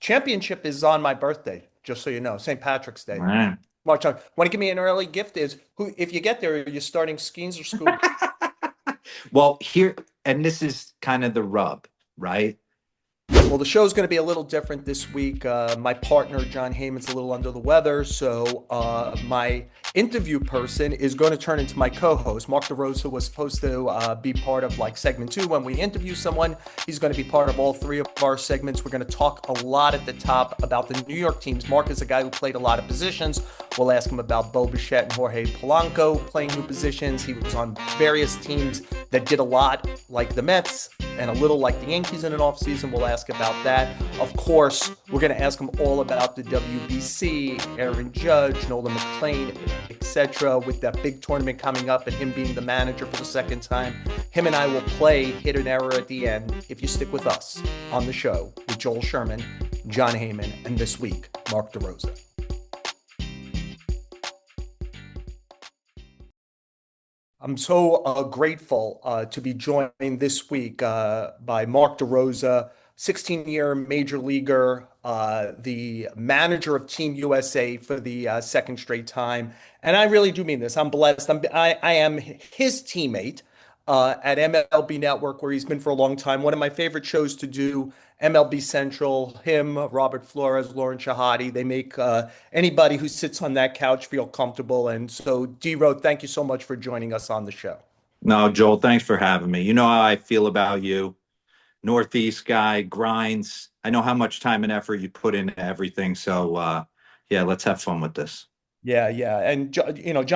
championship is on my birthday, just so you know, St. Patrick's All Day. right. March on. Want to give me an early gift? Is who? If you get there, you're starting Skenes or Skubal. Well, here, and this is kind of the rub, right? Well, the show's going to be a little different this week. My partner, John Heyman's a little under the weather, so my interview person is going to turn into my co-host. Mark DeRosa was supposed to be part of like segment two when we interview someone. He's going to be part of all three of our segments. We're going to talk a lot at the top about the New York teams. Mark is a guy who played a lot of positions. We'll ask him about Bo Bichette and Jorge Polanco playing new positions. He was on various teams that did a lot, like the Mets, and a little like the Yankees in an offseason. We'll ask about that. Of course, we're going to ask him all about the WBC, Aaron Judge, Nolan McClain, etc. With that big tournament coming up and him being the manager for the second time. Him and I will play hit an error at the end if you stick with us on the show with Joel Sherman, John Heyman, and this week, Mark DeRosa. I'm so grateful to be joined this week by Mark DeRosa, 16-year major leaguer, the manager of Team USA for the second straight time. And I really do mean this. I'm blessed. I am his teammate at MLB Network, where he's been for a long time. One of my favorite shows to do, MLB Central, him, Robert Flores, Lauren Shahadi, they make anybody who sits on that couch feel comfortable. And so, D-Ro, thank you so much for joining us on the show. No, Joel, thanks for having me. You know how I feel about you. Northeast guy, grinds. I know how much time and effort you put into everything. So, yeah, let's have fun with this. Yeah, yeah. And, John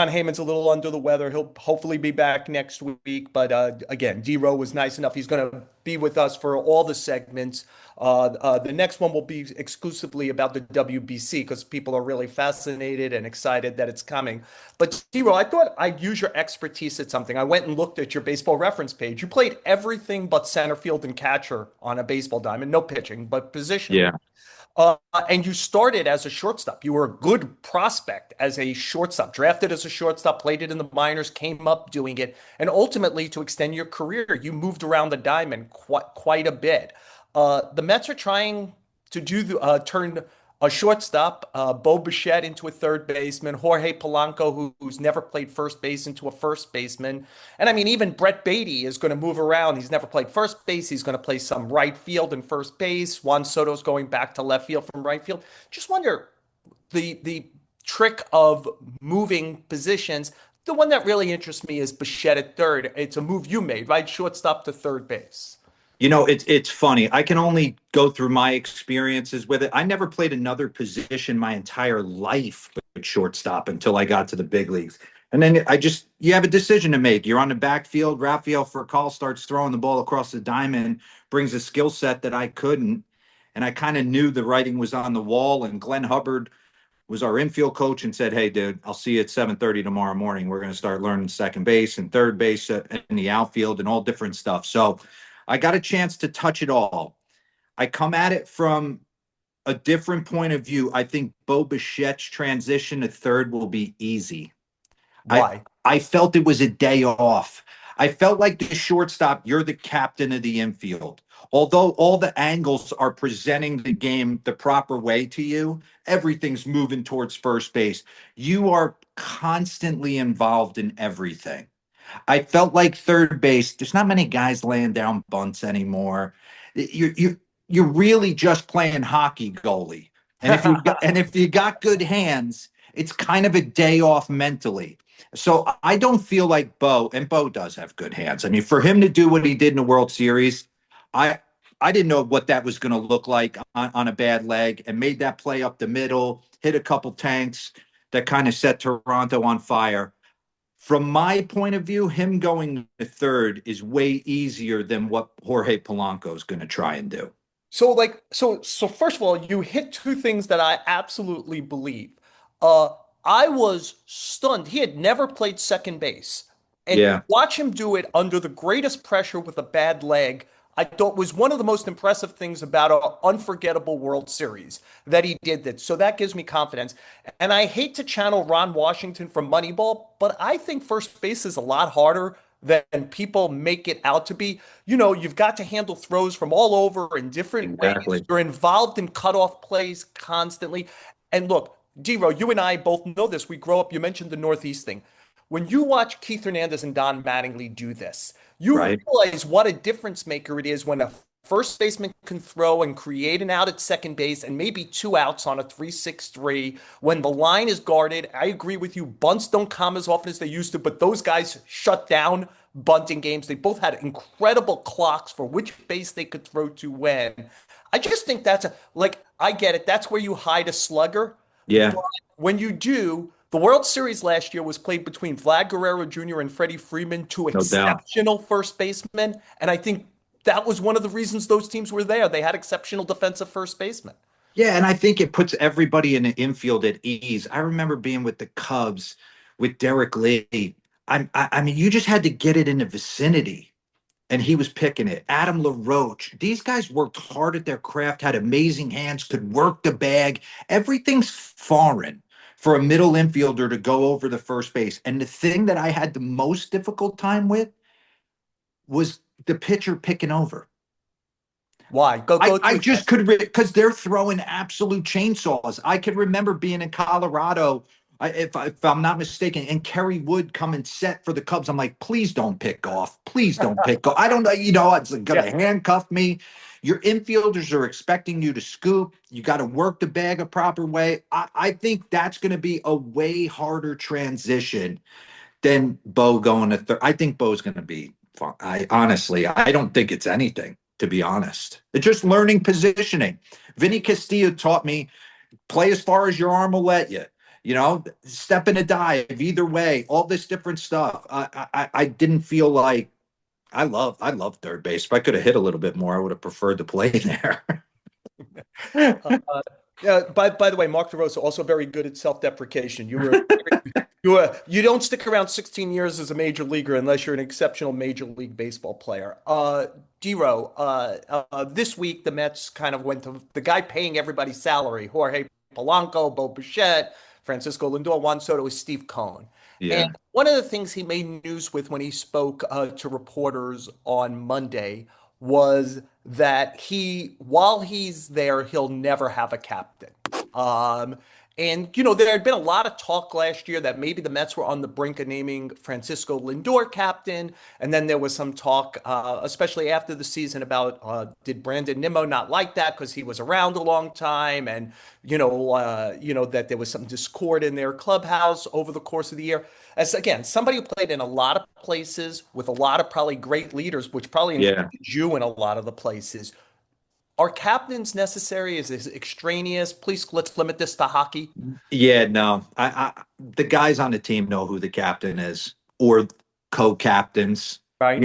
Heyman's a little under the weather. He'll hopefully be back next week. But again, D-Row was nice enough. He's going to be with us for all the segments. The next one will be exclusively about the WBC because people are really fascinated and excited that it's coming. But D-Row, I thought I'd use your expertise at something. I went and looked at your baseball reference page. You played everything but center field and catcher on a baseball diamond. No pitching, but positionally. Yeah. And you started as a shortstop. You were a good prospect as a shortstop, drafted as a shortstop, played it in the minors, came up doing it, and ultimately to extend your career, you moved around the diamond quite a bit. The Mets are trying to turn a shortstop, Bo Bichette, into a third baseman, Jorge Polanco, who's never played first base, into a first baseman. And I mean, even Brett Beatty is going to move around. He's never played first base. He's going to play some right field and first base. Juan Soto's going back to left field from right field. Just wonder the trick of moving positions. The one that really interests me is Bichette at third. It's a move you made, right? Shortstop to third base. You know, it's funny. I can only go through my experiences with it. I never played another position my entire life but shortstop until I got to the big leagues. And then you have a decision to make. You're on the backfield. Rafael Furcal starts throwing the ball across the diamond, brings a skill set that I couldn't. And I kind of knew the writing was on the wall. And Glenn Hubbard was our infield coach and said, "Hey, dude, I'll see you at 7:30 tomorrow morning. We're going to start learning second base and third base and the outfield and all different stuff." So I got a chance to touch it all. I come at it from a different point of view. I think Bo Bichette's transition to third will be easy. I Why? I felt it was a day off. I felt like the shortstop, you're the captain of the infield. Although all the angles are presenting the game the proper way to you, everything's moving towards first base. You are constantly involved in everything. I felt like third base, there's not many guys laying down bunts anymore. You're really just playing hockey goalie. And if you got good hands, it's kind of a day off mentally. So I don't feel like Bo, and Bo does have good hands. I mean, for him to do what he did in the World Series, I I didn't know what that was going to look like on a bad leg, and made that play up the middle, hit a couple tanks that kind of set Toronto on fire. From my point of view, him going to third is way easier than what Jorge Polanco is going to try and do. So first of all, you hit two things that I absolutely believe. Uh, I was stunned. He had never played second base. And to Yeah. watch him do it under the greatest pressure with a bad leg, I thought was one of the most impressive things about an unforgettable World Series that he did that. So that gives me confidence. And I hate to channel Ron Washington from Moneyball, but I think first base is a lot harder than people make it out to be. You know, you've got to handle throws from all over in different ways. Exactly. You're involved in cutoff plays constantly. And look, Dero, you and I both know this. We grow up, you mentioned the Northeast thing. When you watch Keith Hernandez and Don Mattingly do this, you Right. realize what a difference maker it is when a first baseman can throw and create an out at second base and maybe two outs on a 3-6-3 when the line is guarded. I agree with you. Bunts don't come as often as they used to, but those guys shut down bunting games. They both had incredible clocks for which base they could throw to when. I just think that's like, I get it. That's where you hide a slugger. Yeah, But when you do, the World Series last year was played between Vlad Guerrero Jr. and Freddie Freeman, two no doubt. exceptional first basemen. And I think that was one of the reasons those teams were there. They had exceptional defensive first basemen. Yeah, and I think it puts everybody in the infield at ease. I remember being with the Cubs with Derek Lee. I mean, you just had to get it in the vicinity, and he was picking it. Adam LaRoche. These guys worked hard at their craft, had amazing hands, could work the bag. Everything's foreign for a middle infielder to go over the first base. And the thing that I had the most difficult time with was the pitcher picking over. Why? Go I to just example. could because they're throwing absolute chainsaws. I could remember being in Colorado, if I'm not mistaken, and Kerry Wood coming set for the Cubs. I'm like, please don't pick off. Please don't pick off. I don't know. It's going to Yeah. handcuff me. Your infielders are expecting you to scoop. You got to work the bag a proper way. I think that's going to be a way harder transition than Bo going to third. I think Bo's going to be fun. I honestly, I don't think it's anything, to be honest. It's just learning positioning. Vinny Castillo taught me play as far as your arm will let you. Step in a dive, either way, all this different stuff. I didn't feel like I love third base. If I could have hit a little bit more, I would have preferred to play there. Yeah. By the way, Mark DeRosa also very good at self-deprecation. You don't stick around 16 years as a major leaguer unless you're an exceptional Major League Baseball player. Dero, this week the Mets kind of went to the guy paying everybody's salary: Jorge Polanco, Bo Bichette, Francisco Lindor, Juan Soto is Steve Cohen. And Yeah. one of the things he made news with when he spoke to reporters on Monday was that while he's there, he'll never have a captain. Um, and, there had been a lot of talk last year that maybe the Mets were on the brink of naming Francisco Lindor captain. And then there was some talk, especially after the season, about did Brandon Nimmo not like that because he was around a long time, and that there was some discord in their clubhouse over the course of the year. As again, somebody who played in a lot of places with a lot of probably great leaders, which probably included Yeah. you in a lot of the places. Are captains necessary? Is this extraneous? Please, let's limit this to hockey. Yeah, no. The guys on the team know who the captain is or co-captains. Right.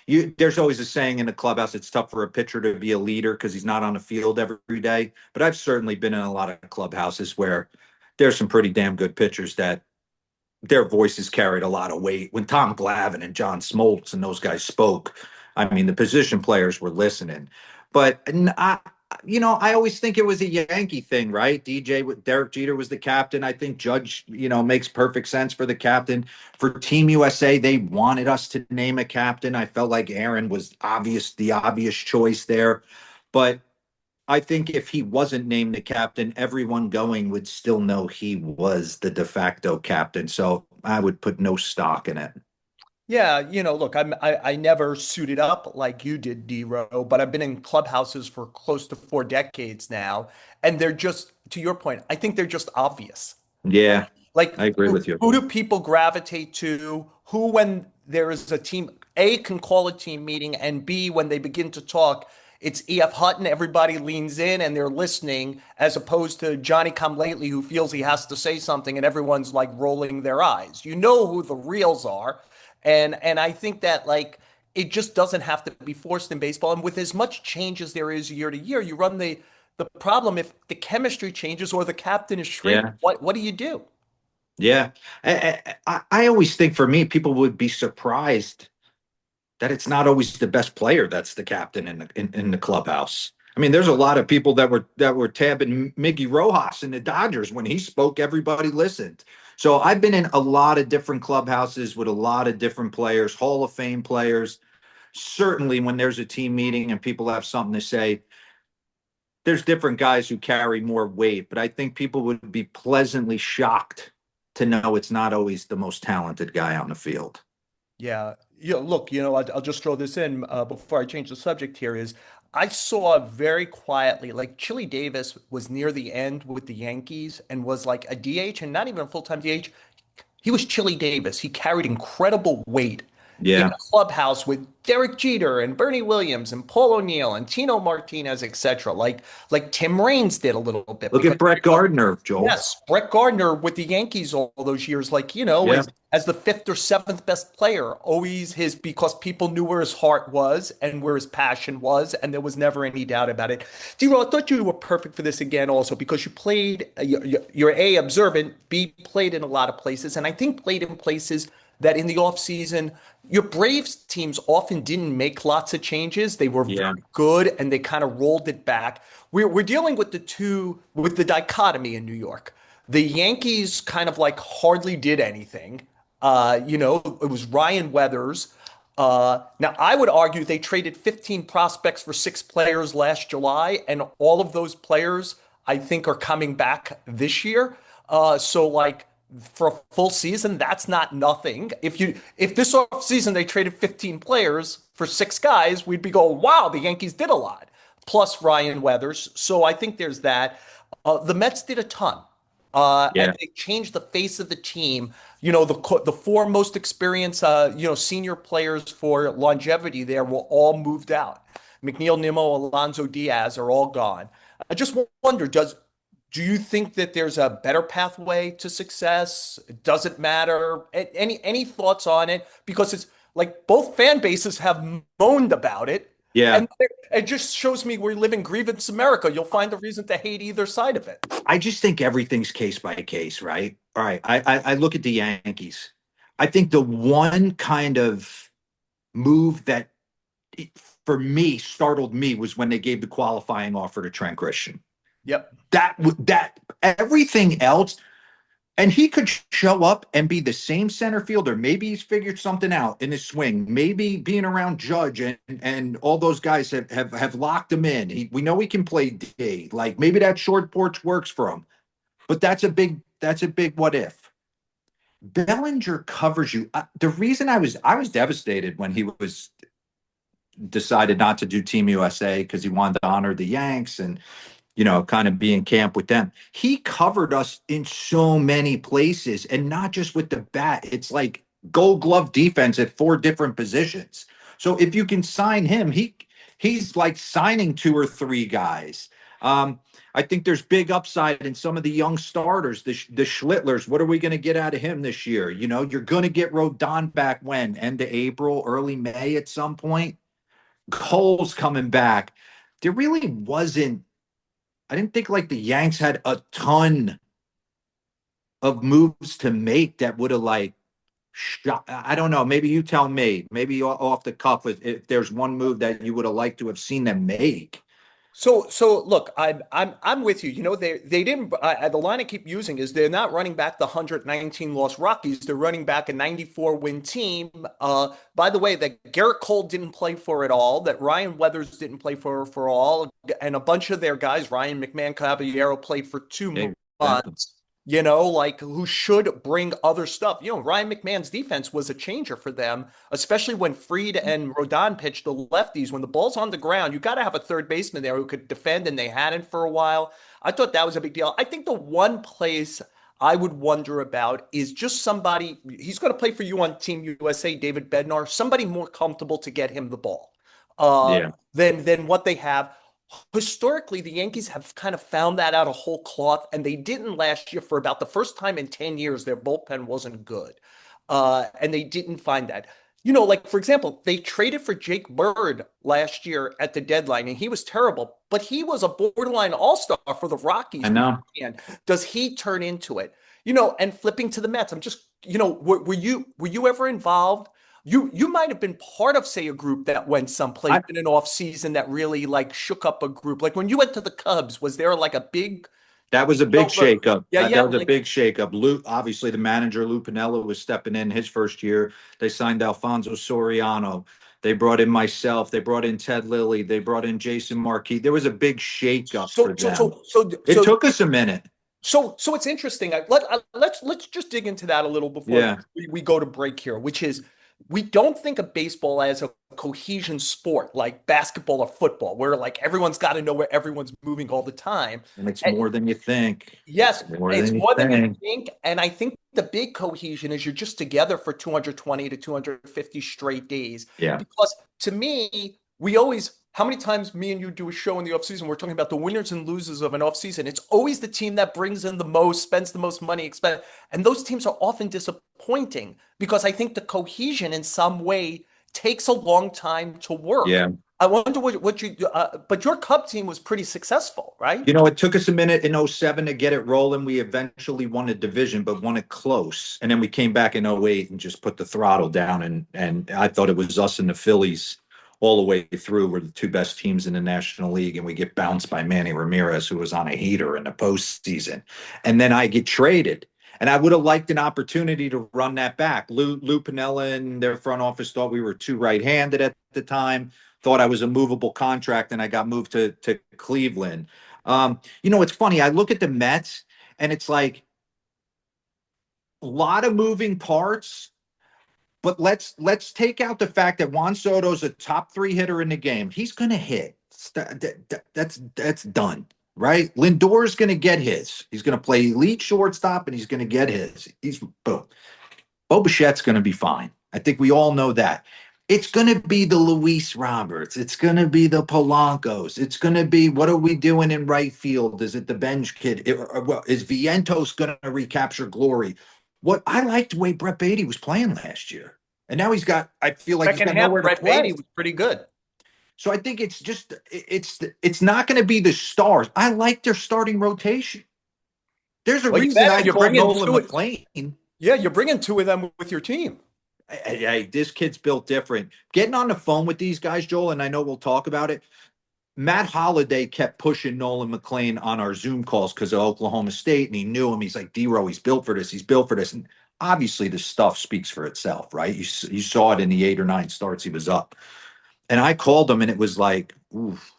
There's always a saying in the clubhouse, it's tough for a pitcher to be a leader because he's not on the field every day. But I've certainly been in a lot of clubhouses where there's some pretty damn good pitchers that their voices carried a lot of weight. When Tom Glavine and John Smoltz and those guys spoke, I mean, the position players were listening. But I always think it was a Yankee thing, right? Derek Jeter was the captain. I think Judge, makes perfect sense for the captain. For Team USA, they wanted us to name a captain. I felt like Aaron was the obvious choice there. But I think if he wasn't named the captain, everyone going would still know he was the de facto captain. So I would put no stock in it. Yeah, look, I never suited up like you did, D-Row, but I've been in clubhouses for close to 4 decades now, and they're just, to your point, I think they're just obvious. Yeah, Like, I agree who, with you. who do people gravitate to? Who, when there is a team, A, can call a team meeting, and B, when they begin to talk, it's E.F. Hutton, everybody leans in and they're listening, as opposed to Johnny Come Lately, who feels he has to say something and everyone's like rolling their eyes. You know who the reals are. And I think that like it just doesn't have to be forced in baseball. And with as much change as there is year to year, you run the problem if the chemistry changes or the captain is shrinking. Yeah. What do you do? Yeah. I always think for me, people would be surprised that it's not always the best player that's the captain in the clubhouse. I mean, there's a lot of people that were tabbing Miggy Rojas in the Dodgers when he spoke. Everybody listened. So I've been in a lot of different clubhouses with a lot of different players, Hall of Fame players. Certainly, when there's a team meeting and people have something to say, there's different guys who carry more weight, but I think people would be pleasantly shocked to know it's not always the most talented guy on the field. Yeah. Look, I'll just throw this in before I change the subject here is I saw very quietly, like Chili Davis was near the end with the Yankees and was like a DH and not even a full-time DH. He was Chili Davis. He carried incredible weight in Yeah. a clubhouse with Derek Jeter and Bernie Williams and Paul O'Neill and Tino Martinez, etc. Like Tim Raines did a little bit Look because at Brett Gardner, Joel. yes, Brett Gardner with the Yankees all those years, like, Yeah. as the fifth or seventh best player, always his because people knew where his heart was and where his passion was, and there was never any doubt about it. D-Roll, I thought you were perfect for this again, also because you played, you're A, observant, B, played in a lot of places, and I think played in places that in the offseason, your Braves teams often didn't make lots of changes. They were Yeah. very good and they kind of rolled it back. We're dealing with with the dichotomy in New York. The Yankees kind of like hardly did anything. It was Ryan Weathers. Now, I would argue they traded 15 prospects for 6 players last July, and all of those players, I think, are coming back this year. So, like, for a full season, that's not nothing. If this off season they traded 15 players for 6 guys, we'd be going, wow, the Yankees did a lot. Plus Ryan Weathers. So I think there's that. The Mets did a ton. And Yeah. they changed the face of the team. The four most experienced, senior players for longevity there were all moved out. McNeil, Nimmo, Alonso Diaz are all gone. I just wonder, do you think that there's a better pathway to success? Does it matter? Any thoughts on it? Because it's like both fan bases have moaned about it, Yeah. and it just shows me we live in grievance America. You'll find a reason to hate either side of it. I just think everything's case by case, right? All right. I look at the Yankees. I think the one kind of move that for me startled me was when they gave the qualifying offer to Trent Christian. Yep. That everything else, and he could show up and be the same center fielder. Maybe he's figured something out in his swing. Maybe being around Judge and all those guys have locked him in. We know he can play D. Like maybe that short porch works for him. But that's a big what if. Bellinger covers you. The reason I was devastated when he was decided not to do Team USA because he wanted to honor the Yanks and kind of be in camp with them. He covered us in so many places and not just with the bat. It's like gold glove defense at 4 different positions. So if you can sign him, he's like signing 2 or 3 guys. I think there's big upside in some of the young starters, the Schlitlers. What are we going to get out of him this year? You're going to get Rodon back when? End of April, early May at some point. Cole's coming back. There really wasn't. I didn't think like the Yanks had a ton of moves to make that would have like shot. I don't know. Maybe you tell me. Maybe off the cuff, if there's one move that you would have liked to have seen them make. So look, I'm with you. They didn't. The line I keep using is they're not running back the 119 loss Rockies. They're running back a 94 win team. By the way, that Garrett Cole didn't play for at all. That Ryan Weathers didn't play for all, and a bunch of their guys, Ryan McMahon Caballero, played for 2 months. Like who should bring other stuff. Ryan McMahon's defense was a changer for them, especially when Fried and Rodon pitched the lefties. When the ball's on the ground, you got to have a third baseman there who could defend, and they hadn't for a while. I thought that was a big deal. I think the one place I would wonder about is just somebody, he's going to play for you on Team USA, David Bednar, somebody more comfortable to get him the ball Yeah. than what they have. Historically, the Yankees have kind of found that out of whole cloth, and they didn't last year for about the first time in 10 years. Their bullpen wasn't good. And they didn't find that. Like, for example, they traded for Jake Bird last year at the deadline, and he was terrible, but he was a borderline all-star for the I Rockies. know. And does he turn into it? And flipping to the Mets, I'm just, were you ever involved? You might have been part of, say, a group that went someplace I, in an off season that really like shook up a group. Like when you went to the Cubs, was there like a big That was a big No, but shakeup. yeah, That yeah, was a like big shakeup. Lou, obviously, the manager Lou Pinella was stepping in his first year. They signed Alfonso Soriano. They brought in myself. They brought in Ted Lilly. They brought in Jason Marquis. There was a big shakeup for so so them. so so It so took us a minute. so it's interesting. Let's just dig into that a little before Yeah, we go to break here, which is we don't think of baseball as a cohesion sport like basketball or football, where like everyone's got to know where everyone's moving all the time. and it's more than you think. Yes, It's more it's than you more than you think. think. And I think the big cohesion is you're just together for 220 to 250 straight days. Yeah. Because to me, we always, how many times me and you do a show in the offseason, we're talking about the winners and losers of an offseason. It's always the team that brings in the most, spends the most money, expend, and those teams are often disappointing because I think the cohesion in some way takes a long time to work. Yeah. I wonder what you, but your Cub team was pretty successful, right? You know, it took us a minute in '07 to get it rolling. We eventually won a division, but won it close. And then we came back in '08 and just put the throttle down. And I thought it was us and the Phillies all the way through were the two best teams in the National League. And we get bounced by Manny Ramirez, who was on a heater in the postseason. And then I get traded. And I would have liked an opportunity to run that back. Lou Pinella and their front office thought we were too right-handed at the time, thought I was a movable contract, and I got moved to Cleveland. It's funny. I look at the Mets, and it's like a lot of moving parts. But let's take out the fact that Juan Soto's a top three hitter in the game. He's going to hit. That's done, right? Lindor's going to get his. He's going to play elite shortstop, and he's going to get his. He's boom. Bo Bichette's going to be fine. I think we all know that. It's going to be the Luis Roberts. It's going to be the Polancos. It's going to be what are we doing in right field? Is it the bench kid? Is Vientos going to recapture glory? What I liked the way Brett Beatty was playing last year, and now I feel like he's Second got half, nowhere to Brett Beatty play. was pretty good. So I think it's not going to be the stars. I like their starting rotation. There's a Well, you reason better. I You're called bringing Nolan two. McLean. Yeah, you're bringing two of them with your team. Hey, this kid's built different. Getting on the phone with these guys, Joel, and I know we'll talk about it. Matt Holliday kept pushing Nolan McLean on our Zoom calls because of Oklahoma State, and he knew him. He's like, D-Row, he's built for this. He's built for this. And obviously, the stuff speaks for itself, right? You saw it in the 8 or 9 starts he was up. And I called him, and it was like, oof.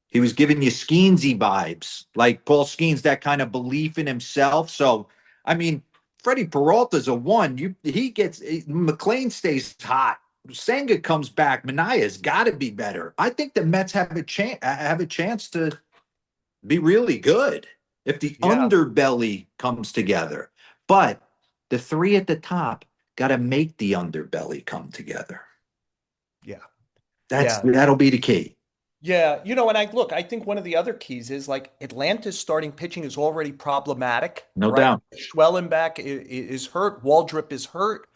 He was giving you Skenesy vibes, like Paul Skenes, that kind of belief in himself. So, I mean, Freddie Peralta's a one. McLean stays hot. Senga comes back. Manaya's got to be better. I think the Mets have a chance to be really good if the Yeah, underbelly comes together. But the three at the top got to make the underbelly come together. yeah, That's yeah. that'll be the key. Yeah, and I think one of the other keys is like Atlanta's starting pitching is already problematic, No right? doubt. Schwellenbach is hurt. Waldrop is hurt.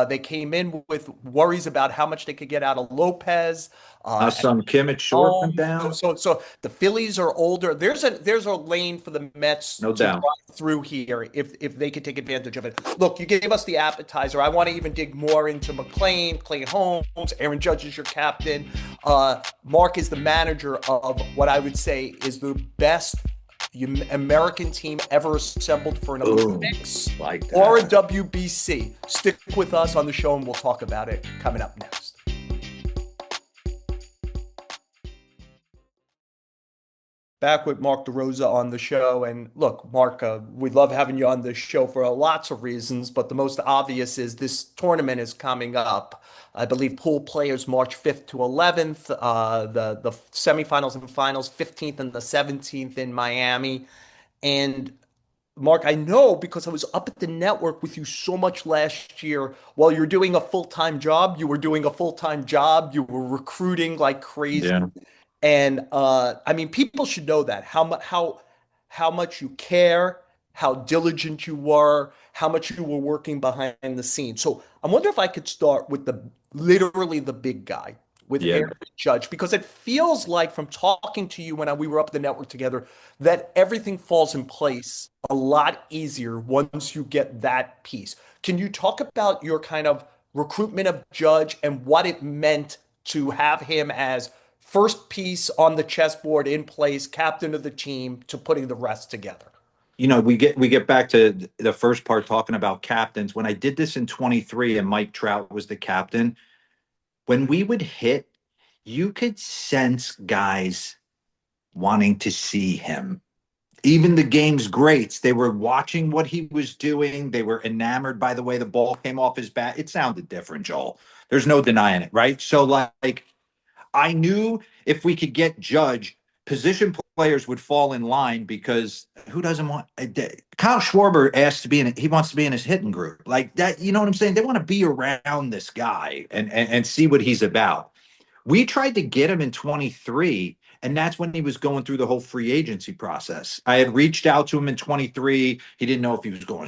They came in with worries about how much they could get out of Lopez. And Some Kim at short went home. So, down. so, so the Phillies are older. There's a lane for the Mets No to doubt. drive through here if they could take advantage of it. Look, you gave us the appetizer. I want to even dig more into McLean, Clay Holmes, Aaron Judge is your captain. Mark is the manager of what I would say is the best American team ever assembled for an Olympics Like that. or a WBC. Stick with us on the show and we'll talk about it coming up next. Back with Mark DeRosa on the show. And look, Mark, we love having you on this show for lots of reasons, but the most obvious is this tournament is coming up. I believe pool players March 5th to 11th, the semifinals and finals 15th and the 17th in Miami. And Mark, I know because I was up at the network with you so much last year. While you're doing a full-time job, you were doing a full-time job. You were recruiting like crazy. Yeah. And I mean, people should know that how much you care, how diligent you were, how much you were working behind the scenes. So I wonder if I could start with the literally the big guy with Yeah. Aaron Judge, because it feels like from talking to you when we were up at the network together that everything falls in place a lot easier once you get that piece. Can you talk about your kind of recruitment of Judge and what it meant to have him as first piece on the chessboard in place, captain of the team, to putting the rest together? we get back to the first part talking about captains. When I did this in 23 and Mike Trout was the captain, when we would hit, you could sense guys wanting to see him. Even the game's greats, they were watching what he was doing. They were enamored by the way the ball came off his bat. It sounded different, Joel. There's no denying it, right? So, like, I knew if we could get Judge, position players would fall in line because who doesn't want Kyle Schwarber asked to be he wants to be in his hitting group like that. You know what I'm saying? They want to be around this guy and see what he's about. We tried to get him in 23, and that's when he was going through the whole free agency process. I had reached out to him in 23. He didn't know if he was going,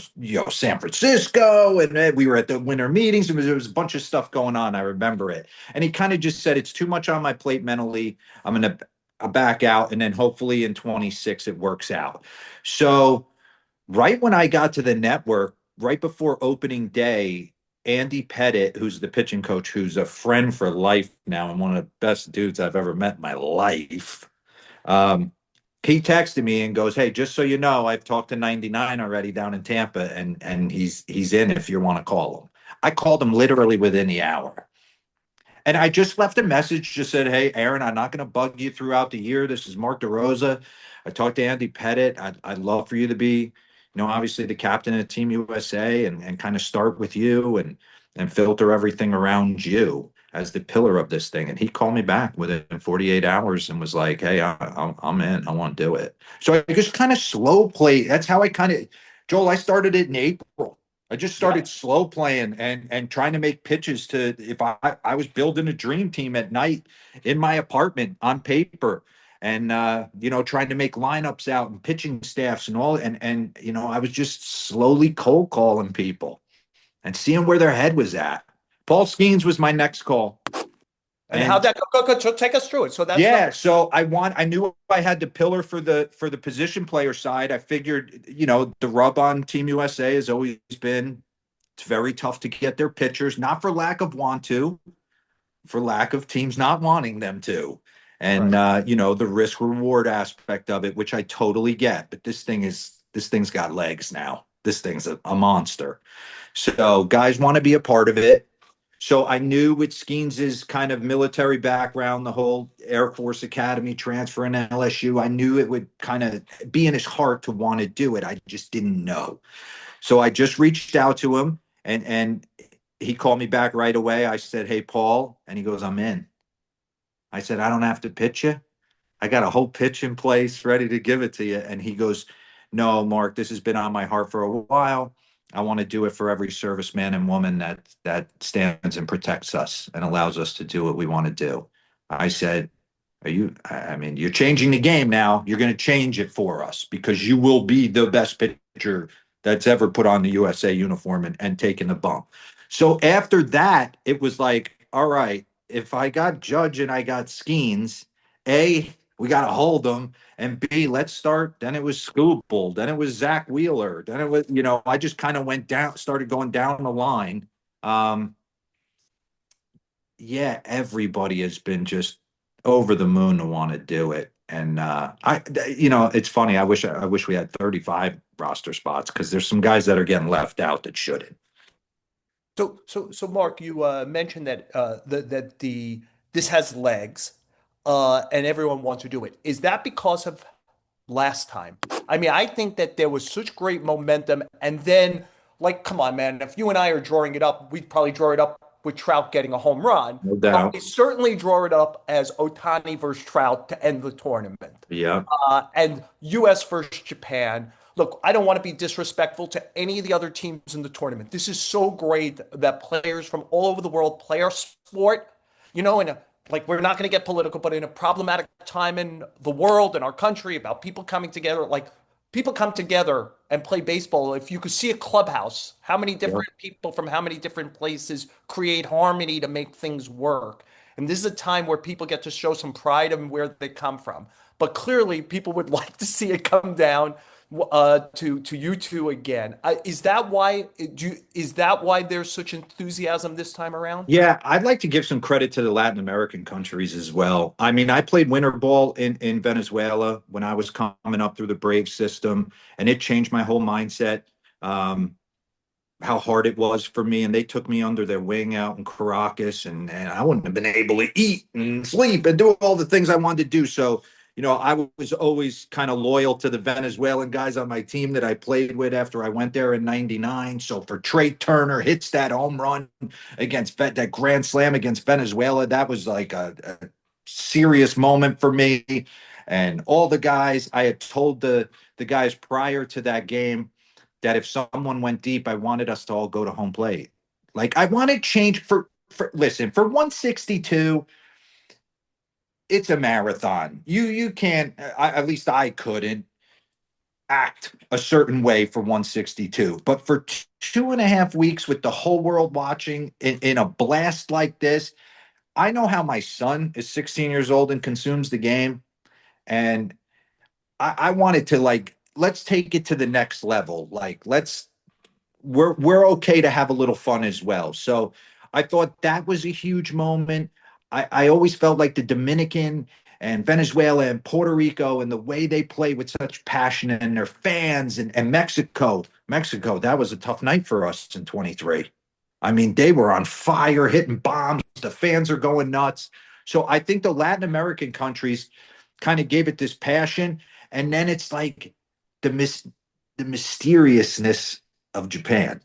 San Francisco, and we were at the winter meetings. There was a bunch of stuff going on. I remember it. And he kind of just said, it's too much on my plate mentally. I'm going to back out, and then hopefully in 26 it works out. So right when I got to the network, right before opening day, Andy Pettit, who's the pitching coach, who's a friend for life now and one of the best dudes I've ever met in my life, um, he texted me and goes, "Hey, just so you know, I've talked to 99 already down in Tampa, and he's in if you want to call him." I called him literally within the hour. And I just left a message, just said, "Hey, Aaron, I'm not going to bug you throughout the year. This is Mark DeRosa. I talked to Andy Pettit. I'd love for you to be, obviously the captain of Team USA and kind of start with you and filter everything around you as the pillar of this thing." And he called me back within 48 hours and was like, "Hey, I'm in. I want to do it." So I just kind of slow play. That's how I kind of, Joel, I started it in April. I just started slow playing and trying to make pitches to if I was building a dream team at night in my apartment on paper and trying to make lineups out and pitching staffs and all and I was just slowly cold calling people and seeing where their head was at. Paul Skenes was my next call. And how'd that go? So take us through it. So that's yeah. So I knew I had the pillar for the position player side. I figured, the rub on Team USA has always been it's very tough to get their pitchers, not for lack of want to, for lack of teams not wanting them to. And right. the risk reward aspect of it, which I totally get. But this thing's got legs now. This thing's a monster. So guys want to be a part of it. So I knew with Skenes's kind of military background, the whole Air Force Academy transfer in LSU, I knew it would kind of be in his heart to want to do it. I just didn't know. So I just reached out to him and he called me back right away. I said, "Hey, Paul," and he goes, "I'm in." I said, "I don't have to pitch you. I got a whole pitch in place ready to give it to you." And he goes, "No, Mark, this has been on my heart for a while. I want to do it for every serviceman and woman that stands and protects us and allows us to do what we want to do." I said, I mean, you're changing the game now. You're going to change it for us because you will be the best pitcher that's ever put on the USA uniform and taken the bump. So after that, it was like, all right, if I got Judge and I got Skenes, A, we got to hold them. And B, let's start. Then it was Skubal. Then it was Zach Wheeler. Then it was, I just kind of started going down the line. Yeah, everybody has been just over the moon to want to do it. And it's funny. I wish we had 35 roster spots because there's some guys that are getting left out that shouldn't. So Mark, you mentioned that this has legs, and everyone wants to do it. Is that because of last time? I mean, I think that there was such great momentum, and then, like, come on, man, if you and I are drawing it up, we'd probably draw it up with Trout getting a home run. No But doubt. we certainly draw it up as Ohtani versus Trout to end the tournament. Yeah. And U.S. versus Japan. Look, I don't want to be disrespectful to any of the other teams in the tournament. This is so great that players from all over the world play our sport, like we're not going to get political, but in a problematic time in the world and our country about people coming together, like people come together and play baseball. If you could see a clubhouse, how many Yeah. different people from how many different places create harmony to make things work. And this is a time where people get to show some pride in where they come from. But clearly, people would like to see it come down to you two again. Is that why there's such enthusiasm this time around? Yeah, I'd like to give some credit to the Latin American countries as well. I mean, I played winter ball in Venezuela when I was coming up through the Brave system, and it changed my whole mindset. Um, how hard it was for me, and they took me under their wing out in Caracas, and I wouldn't have been able to eat and sleep and do all the things I wanted to do. So, I was always kind of loyal to the Venezuelan guys on my team that I played with after I went there in '99. So for Trey Turner hits that home run against that grand slam against Venezuela, that was like a serious moment for me. And all the guys, I had told the guys prior to that game that if someone went deep, I wanted us to all go to home plate. Like I wanted change for listen, for 162, it's a marathon. You can't at least I couldn't act a certain way for 162. But for 2.5 weeks with the whole world watching in a blast like this, I know how my son is 16 years old and consumes the game. And I wanted to like let's take it to the next level. Like we're okay to have a little fun as well. So I thought that was a huge moment. I always felt like the Dominican and Venezuela and Puerto Rico and the way they play with such passion and their fans and Mexico, that was a tough night for us in 23. I mean, they were on fire, hitting bombs. The fans are going nuts. So I think the Latin American countries kind of gave it this passion. And then it's like the mysteriousness of Japan,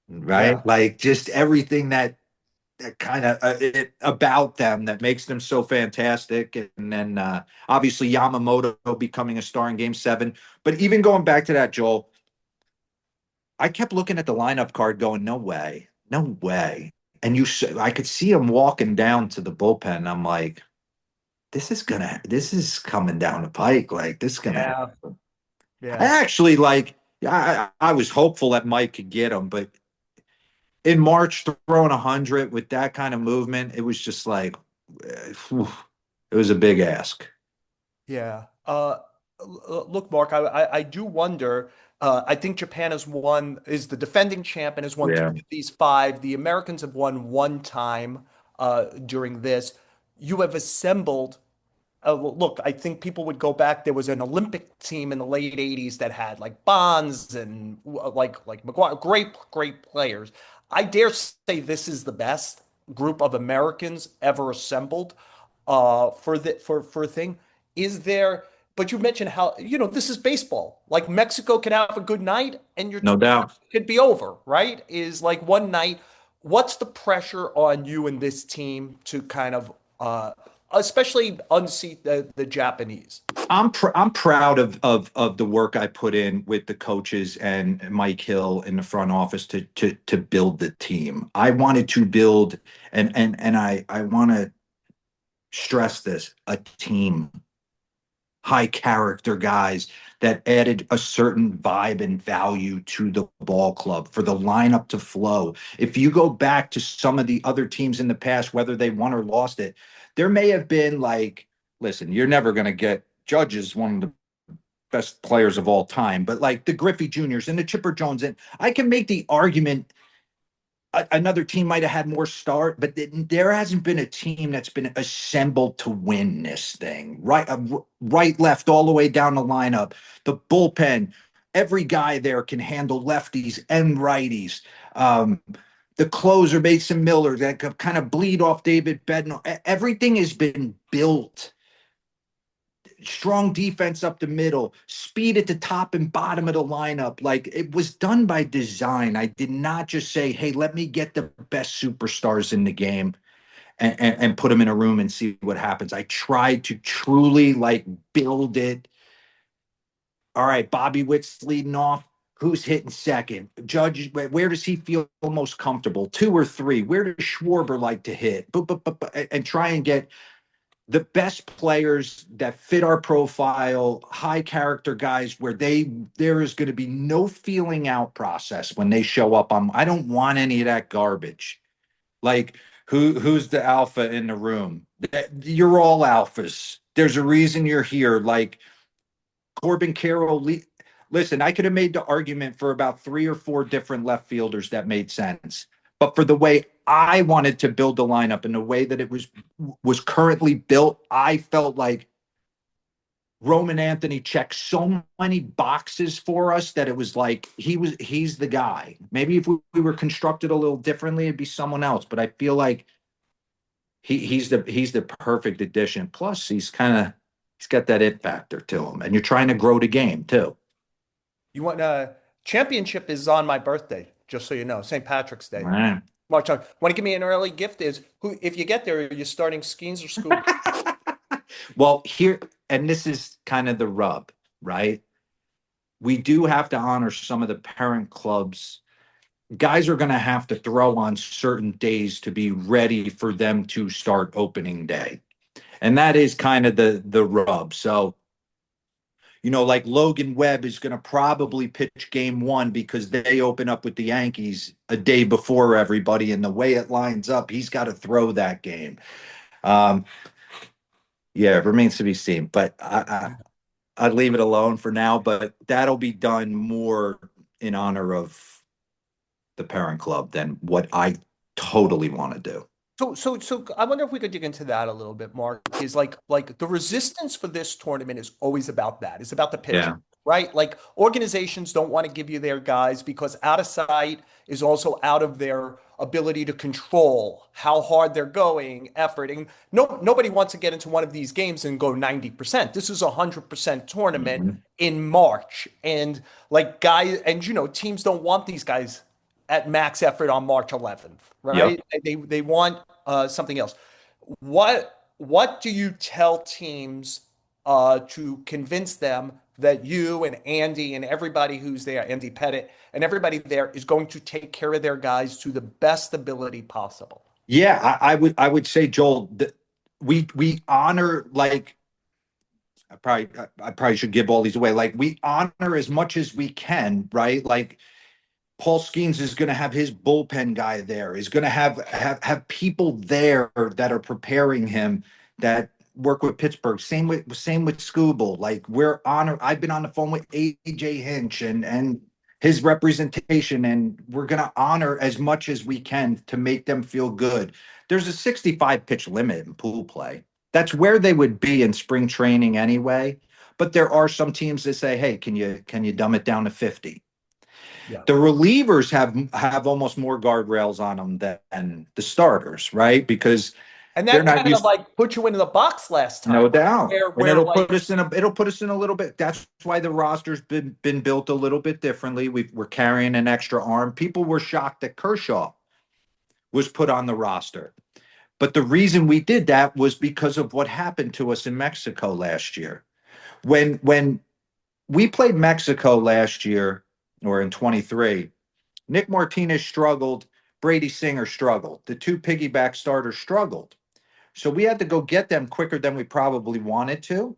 right? Yeah. Like just everything that kind of about them that makes them so fantastic. And then obviously Yamamoto becoming a star in Game 7. But even going back to that, Joel, I kept looking at the lineup card, going, "No way, no way." And I could see him walking down to the bullpen. I'm like, this is coming down the pike. Like this is gonna Yeah. happen. I Yeah. actually like. I was hopeful that Mike could get him, but in March, throwing 100 with that kind of movement, it was just like, whew, it was a big ask. Yeah. Look, Mark, I do wonder. I think Japan is the defending champ and has won Yeah. three of these five. The Americans have won one time during this. You have assembled. Well, look, I think people would go back. There was an Olympic team in the late '80s that had like Bonds and like McGuire, great players. I dare say this is the best group of Americans ever assembled for a thing. Is there? But you mentioned how this is baseball. Like Mexico could have a good night and your No tournament doubt. could be over, right? Is like one night. What's the pressure on you and this team to kind of especially unseat the Japanese? I'm proud of the work I put in with the coaches and Mike Hill in the front office to build the team. I wanted to build and I want to stress this, a team, high character guys that added a certain vibe and value to the ball club for the lineup to flow. If you go back to some of the other teams in the past, whether they won or lost it, there may have been like, listen, you're never going to get Judges one of the best players of all time, but like the Griffey Juniors and the Chipper Jones, and I can make the argument another team might have had more start, but there hasn't been a team that's been assembled to win this thing. Right, right, left, all the way down the lineup. The bullpen, every guy there can handle lefties and righties. Um, the closer, Mason Miller, that could kind of bleed off David Bednar. Everything has been built. Strong defense up the middle, speed at the top and bottom of the lineup. Like it was done by design. I did not just say, "Hey, let me get the best superstars in the game and put them in a room and see what happens." I tried to truly like build it. All right, Bobby Witt's leading off. Who's hitting second? Judge, where does he feel most comfortable? Two or three? Where does Schwarber like to hit? And try and get the best players that fit our profile, high character guys where there is going to be no feeling out process when they show up. I don't want any of that garbage. Like who's the alpha in the room? You're all alphas. There's a reason you're here. Like Corbin Carroll, Listen, I could have made the argument for about 3 or 4 different left fielders that made sense. But for the way I wanted to build the lineup and the way that it was currently built, I felt like Roman Anthony checked so many boxes for us that it was like he's the guy. Maybe if we were constructed a little differently, it'd be someone else. But I feel like he's the perfect addition. Plus, he's got that it factor to him, and you're trying to grow the game too. You want championship is on my birthday, just so you know, St. Patrick's Day. Right. March on. Want to give me an early gift? Is who if you get there, are you starting Skenes or Skubal? Well, here, and this is kind of the rub, right? We do have to honor some of the parent clubs. Guys are going to have to throw on certain days to be ready for them to start opening day. And that is kind of the rub. So, like Logan Webb is going to probably pitch game one because they open up with the Yankees a day before everybody. And the way it lines up, he's got to throw that game. Um, yeah, it remains to be seen. But I'd leave it alone for now. But that'll be done more in honor of the parent club than what I totally want to do. So I wonder if we could dig into that a little bit, Mark. Is like the resistance for this tournament is always about that. It's about the pitcher, Yeah. right? Like organizations don't want to give you their guys because out of sight is also out of their ability to control how hard they're going, effort. And nobody wants to get into one of these games and go 90%. This is a 100% tournament Mhm. in March. And like guys, and teams don't want these guys at max effort on March 11th, Yep. right? They want something else. What do you tell teams to convince them that you and Andy and everybody who's there, Andy Pettit and everybody there is going to take care of their guys to the best ability possible? Yeah, I would say, Joel, that we honor, like, I probably should give all these away. Like, we honor as much as we can, right? Like, Paul Skenes is going to have his bullpen guy there. Is going to have people there that are preparing him, that work with Pittsburgh. Same with Skubal. Like, we're honor. I've been on the phone with AJ Hinch and his representation, and we're going to honor as much as we can to make them feel good. There's a 65 pitch limit in pool play. That's where they would be in spring training anyway. But there are some teams that say, "Hey, can you dumb it down to 50?" Yeah. The relievers have almost more guardrails on them than the starters, right? Because And they're that not kind of used, like put you into the box last no time, right? doubt, Where and where like it'll put us in a little bit. That's why the roster's been built a little bit differently. We're carrying an extra arm. People were shocked that Kershaw was put on the roster, but the reason we did that was because of what happened to us in Mexico last year. When we played Mexico last year, or in 23, Nick Martinez struggled. Brady Singer struggled. The two piggyback starters struggled. So we had to go get them quicker than we probably wanted to.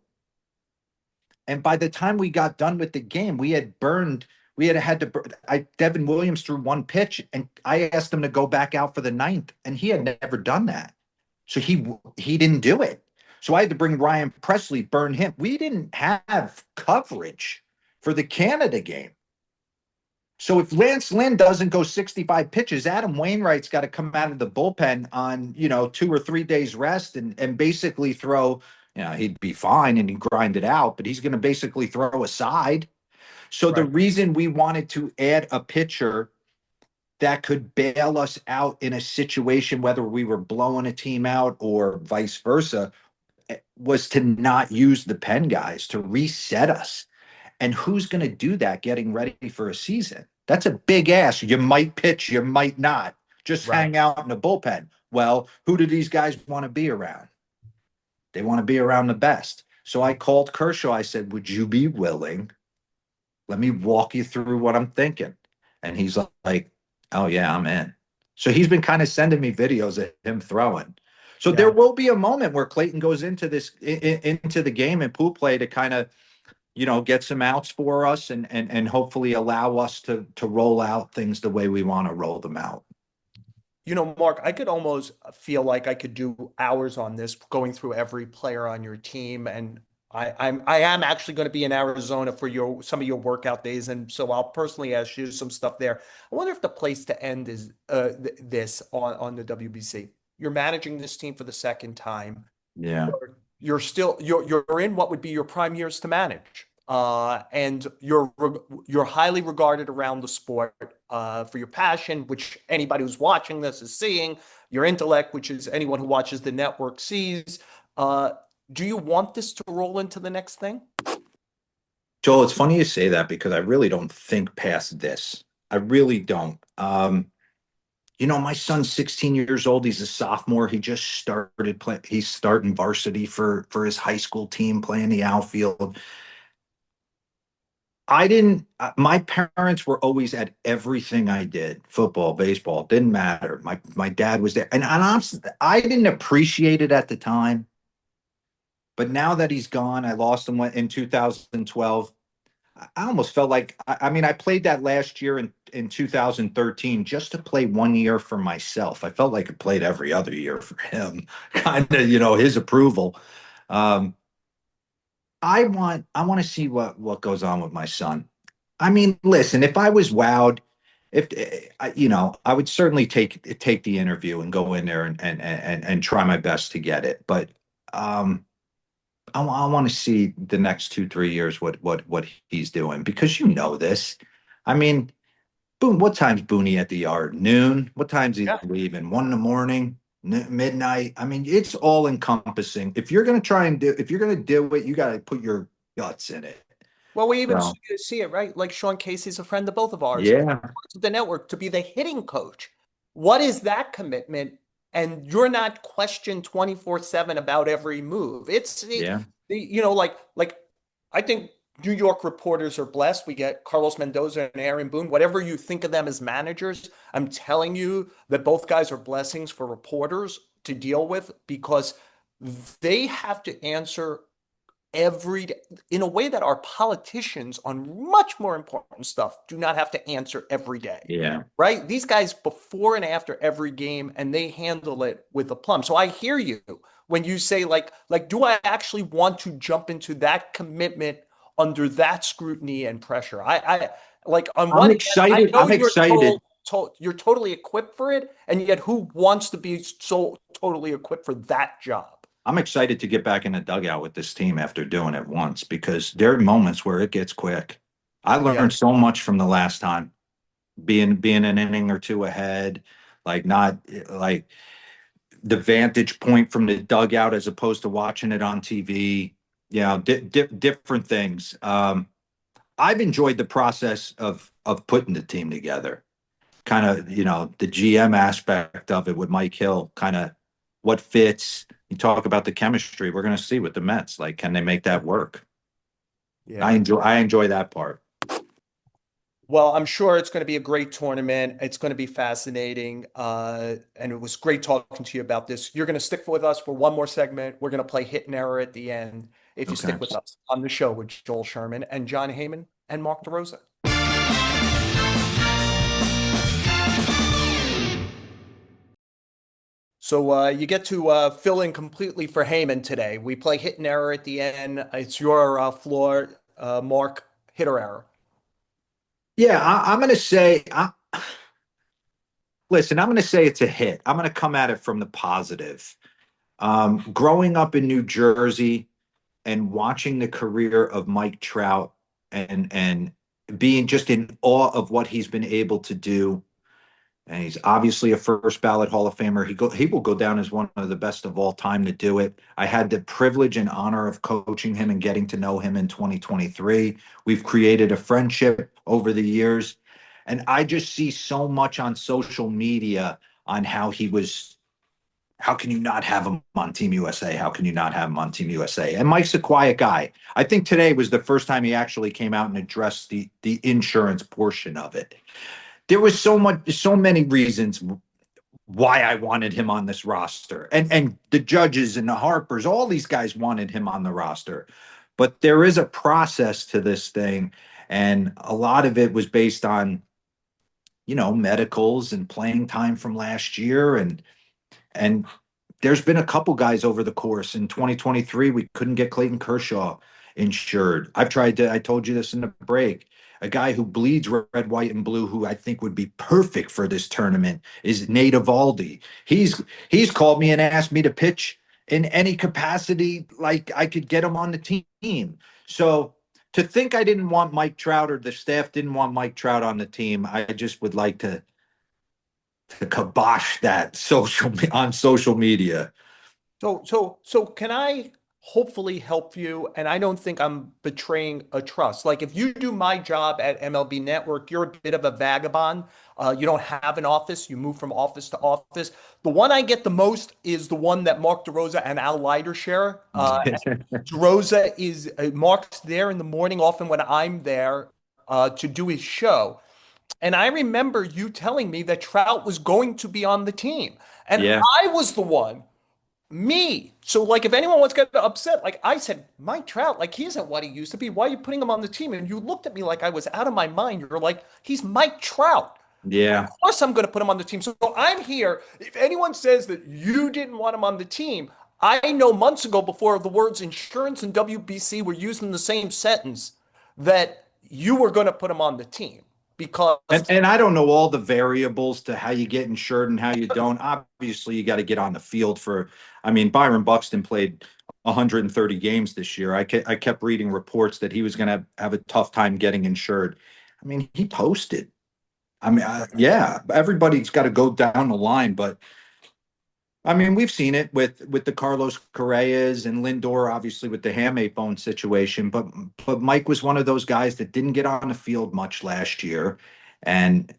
And by the time we got done with the game, we had to, Devin Williams threw one pitch, and I asked him to go back out for the ninth, and he had never done that. So he didn't do it. So I had to bring Ryan Presley, burn him. We didn't have coverage for the Canada game. So if Lance Lynn doesn't go 65 pitches, Adam Wainwright's got to come out of the bullpen on, 2 or 3 days rest and basically throw, he'd be fine and he'd grind it out, but he's going to basically throw a side. So the right. reason we wanted to add a pitcher that could bail us out in a situation, whether we were blowing a team out or vice versa, was to not use the pen guys to reset us. And who's going to do that getting ready for a season? That's a big ask. You might pitch, you might not. Just Right. hang out in the bullpen. Well, who do these guys want to be around? They want to be around the best. So I called Kershaw. I said, "Would you be willing? Let me walk you through what I'm thinking." And he's like, "Oh, yeah, I'm in." So he's been kind of sending me videos of him throwing. So there Yeah. will be a moment where Clayton goes into into the game and pool play to kind of get some outs for us and hopefully allow us to roll out things the way we want to roll them out. Mark, I could almost feel like I could do hours on this, going through every player on your team. And I am actually going to be in Arizona for your some of your workout days, and so I'll personally ask you some stuff there. I wonder if the place to end is this on the WBC. You're managing this team for the second time. Yeah. You're still you're in what would be your prime years to manage. And you're highly regarded around the sport for your passion, which anybody who's watching this is seeing, your intellect, which is anyone who watches the network sees. Uh, do you want this to roll into the next thing? Joel, it's funny you say that because I really don't think past this. I really don't. My son's 16 years old. He's a sophomore. He just started playing. He's starting varsity for his high school team, playing the outfield. I didn't, my parents were always at everything I did, football, baseball, didn't matter. My dad was there. And honestly, I didn't appreciate it at the time. But now that he's gone, I lost him in 2012. I almost felt like, I mean, I played that last year in 2013 just to play 1 year for myself. I felt like I played every other year for him, kind of, his approval. Um, I want to see what goes on with my son. I mean, listen, if I was wowed, if I would certainly take the interview and go in there and try my best to get it. But I want to see the next 2 3 years what he's doing because this. I mean, Boone, what time's Booney at the yard? Noon. What time's he Yeah. leaving? 1 in the morning, midnight. I mean, it's all encompassing. If you're gonna do it, you got to put your guts in it. Well, we even So see it, right? Like Sean Casey's a friend of both of ours. yeah, The network to be the hitting coach. What is that commitment? And you're not questioned 24/7 about every move. It's yeah, like I think New York reporters are blessed. We get Carlos Mendoza and Aaron Boone. Whatever you think of them as managers, I'm telling you that both guys are blessings for reporters to deal with because they have to answer every day in a way that our politicians on much more important stuff do not have to answer every day. yeah. Right? These guys before and after every game and they handle it with a plum. So I hear you when you say like do I actually want to jump into that commitment under that scrutiny and pressure? I like on I'm one hand, I excited. know I'm you're excited. you're totally equipped for it, and yet who wants to be so totally equipped for that job? I'm excited to get back in the dugout with this team after doing it once because there are moments where it gets quick. I Yeah. learned so much from the last time, being an inning or two ahead, like not like the vantage point from the dugout as opposed to watching it on TV. Different things. I've enjoyed the process of putting the team together. Kind of, the GM aspect of it with Mike Hill, kind of what fits. You talk about the chemistry. We're going to see with the Mets. Like, can they make that work? I Yeah. enjoy I enjoy that part. Well, I'm sure it's going to be a great tournament. It's going to be fascinating. And it was great talking to you about this. You're going to stick with us for one more segment. We're going to play hit and error at the end if you Okay. stick with us on the show with Joel Sherman and John Heyman and Mark DeRosa. So you get to fill in completely for Heyman today. We play hit and error at the end. It's your floor, Mark, hit or error. Yeah, I'm going to say. Listen, I'm going to say it's a hit. I'm going to come at it from the positive. Growing up in New Jersey and watching the career of Mike Trout and being just in awe of what he's been able to do. And he's obviously a first ballot Hall of Famer. He will go down as one of the best of all time to do it. I had the privilege and honor of coaching him and getting to know him in 2023. We've created a friendship over the years. And I just see so much on social media on how can you not have him on Team USA? How can you not have him on Team USA? And Mike's a quiet guy. I think today was the first time he actually came out and addressed the insurance portion of it. There was so many reasons why I wanted him on this roster. And the judges and the Harpers, all these guys wanted him on the roster. But there is a process to this thing. And a lot of it was based on, medicals and playing time from last year and there's been a couple guys over the course in 2023. We couldn't get Clayton Kershaw insured. I told you this in the break. A guy who bleeds red, white, and blue, who I think would be perfect for this tournament, is Nate Eovaldi. He's called me and asked me to pitch in any capacity, like I could get him on the team. So to think I didn't want Mike Trout or the staff didn't want Mike Trout on the team, I just would like to kibosh that on social media. So can I hopefully help you? And I don't think I'm betraying a trust. Like if you do my job at MLB Network, you're a bit of a vagabond. You don't have an office. You move from office to office. The one I get the most is the one that Mark DeRosa and Al Leiter share. DeRosa is Mark's there in the morning, often when I'm there to do his show. And I remember you telling me that Trout was going to be on the team. And Yeah. I was the one me. So, like, if anyone wants to get upset, like I said, Mike Trout, like, he isn't what he used to be. Why are you putting him on the team? And you looked at me like I was out of my mind. You're like, he's Mike Trout. Of Yeah. course, I'm going to put him on the team. So, I'm here. If anyone says that you didn't want him on the team, I know months ago, before the words insurance and WBC were used in the same sentence, that you were going to put him on the team because And I don't know all the variables to how you get insured and how you don't. Obviously, you got to get on the field for. I mean, Byron Buxton played 130 games this year. I kept reading reports that he was going to have a tough time getting insured. I mean, he posted. I mean, yeah, everybody's got to go down the line, but I mean, we've seen it with the Carlos Correas and Lindor, obviously with the hamate bone situation. But Mike was one of those guys that didn't get on the field much last year, and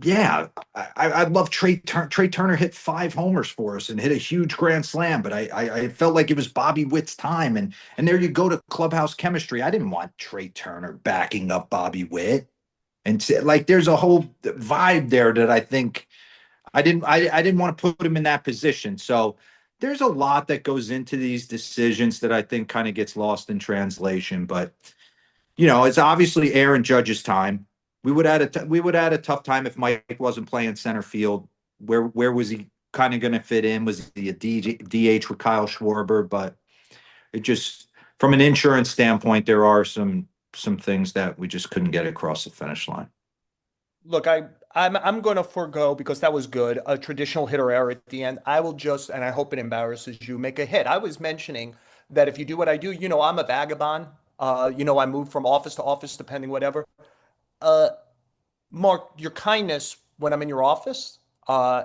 yeah, I love Trey Turner. Trey Turner hit 5 homers for us and hit a huge grand slam, but I felt like it was Bobby Witt's time, and there you go to clubhouse chemistry. I didn't want Trey Turner backing up Bobby Witt, and like there's a whole vibe there that I think I didn't want to put him in that position. So there's a lot that goes into these decisions that I think kind of gets lost in translation. But it's obviously Aaron Judge's time. We would add a tough time if Mike wasn't playing center field. Where was he kind of going to fit in? Was he a DH with Kyle Schwarber? But it just from an insurance standpoint, there are some things that we just couldn't get across the finish line. look, I'm going to forego because that was good. A traditional hitter error at the end. I will just, and I hope it embarrasses you, make a hit. I was mentioning that if you do what I do, I'm a vagabond. I move from office to office, depending whatever. Uh, Mark, your kindness when I'm in your office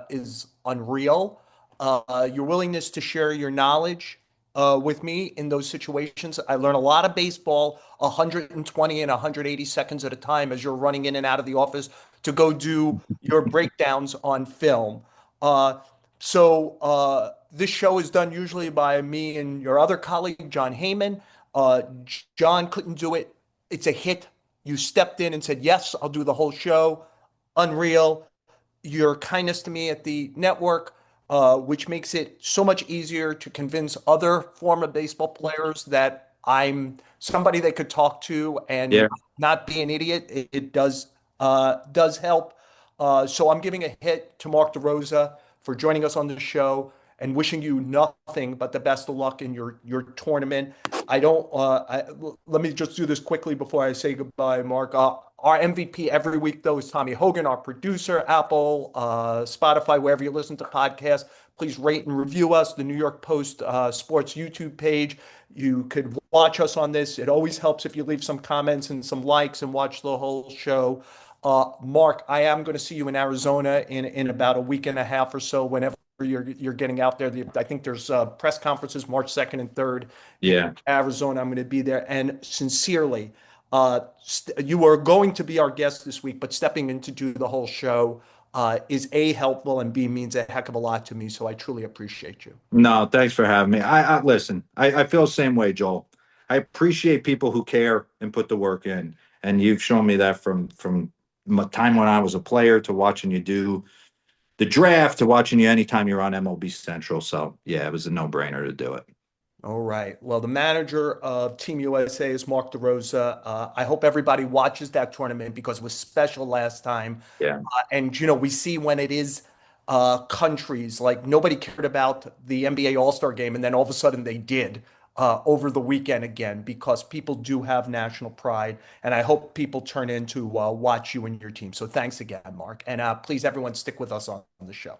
is unreal. Your willingness to share your knowledge with me in those situations. I learn a lot of baseball 120 and 180 seconds at a time as you're running in and out of the office to go do your breakdowns on film. Uh, so this show is done usually by me and your other colleague, John Heyman. John couldn't do it. It's a hit. You stepped in and said, yes, I'll do the whole show. Unreal. Your kindness to me at the network, which makes it so much easier to convince other former baseball players that I'm somebody they could talk to and Yeah. not be an idiot. It does help. So I'm giving a hit to Mark DeRosa for joining us on the show and wishing you nothing but the best of luck in your tournament. I don't. Let me just do this quickly before I say goodbye, Mark. Our MVP every week, though, is Tommy Hogan, our producer. Apple, Spotify, wherever you listen to podcasts. Please rate and review us. The New York Post Sports YouTube page. You could watch us on this. It always helps if you leave some comments and some likes and watch the whole show. Mark, I am going to see you in Arizona in about a week and a half or so. Whenever you're getting out there, I think there's press conferences March 2nd and 3rd in Yeah. Arizona. I'm going to be there, and sincerely, you are going to be our guest this week, but stepping in to do the whole show is A, helpful, and B, means a heck of a lot to me. So I truly appreciate you. No, thanks for having me. I listen. I feel the same way, Joel. I appreciate people who care and put the work in, and you've shown me that from my time when I was a player to watching you do the draft to watching you anytime you're on MLB Central. So yeah, it was a no-brainer to do it. All right. Well, the manager of Team USA is Mark DeRosa. I hope everybody watches that tournament because it was special last time. Yeah. And we see when it is countries. Like nobody cared about the NBA All-Star game, and then all of a sudden they did over the weekend again because people do have national pride, and I hope people turn in to watch you and your team. So thanks again, Mark, and please everyone stick with us on the show.